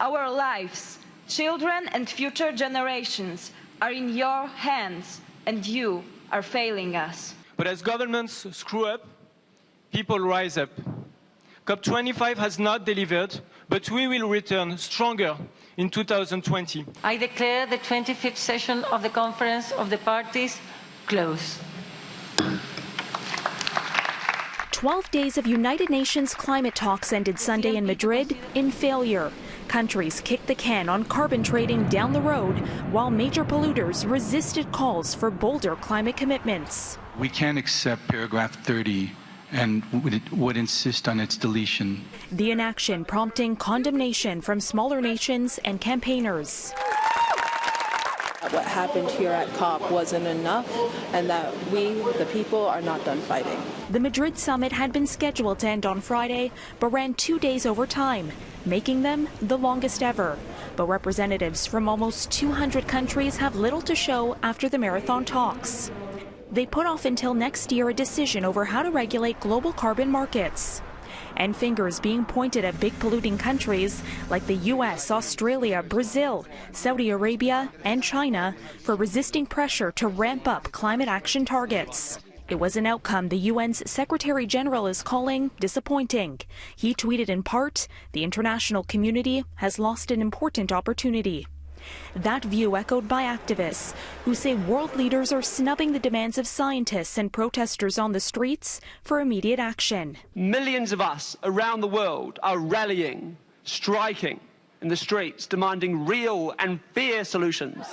Our lives, children and future generations are in your hands, and you are failing us. But as governments screw up, people rise up. COP25 has not delivered, but we will return stronger in 2020. I declare the 25th session of the Conference of the Parties closed. 12 days of United Nations climate talks ended Sunday in Madrid in failure. Countries kicked the can on carbon trading down the road, while major polluters resisted calls for bolder climate commitments. We can't accept paragraph 30 and would insist on its deletion. The inaction prompting condemnation from smaller nations and campaigners. What happened here at COP wasn't enough, and that we, the people, are not done fighting. The Madrid summit had been scheduled to end on Friday, but ran 2 days over time, making them the longest ever. But representatives from almost 200 countries have little to show after the marathon talks. They put off until next year a decision over how to regulate global carbon markets. And fingers being pointed at big polluting countries like the US, Australia, Brazil, Saudi Arabia, and China for resisting pressure to ramp up climate action targets. It was an outcome the UN's Secretary General is calling disappointing. He tweeted in part, "The international community has lost an important opportunity." That view echoed by activists who say world leaders are snubbing the demands of scientists and protesters on the streets for immediate action. Millions of us around the world are rallying, striking in the streets, demanding real and fair solutions.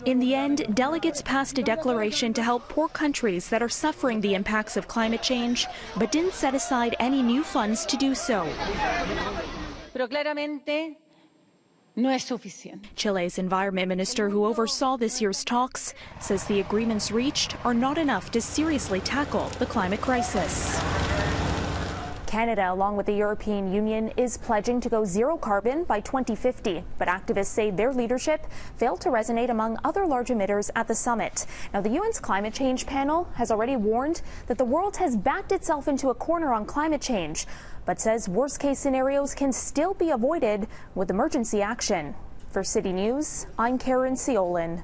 In the end, delegates passed a declaration to help poor countries that are suffering the impacts of climate change, but didn't set aside any new funds to do so. Chile's environment minister, who oversaw this year's talks, says the agreements reached are not enough to seriously tackle the climate crisis. Canada, along with the European Union, is pledging to go zero carbon by 2050. But activists say their leadership failed to resonate among other large emitters at the summit. Now, the UN's climate change panel has already warned that the world has backed itself into a corner on climate change, but says worst-case scenarios can still be avoided with emergency action. For City News, I'm Caryn Ceolin.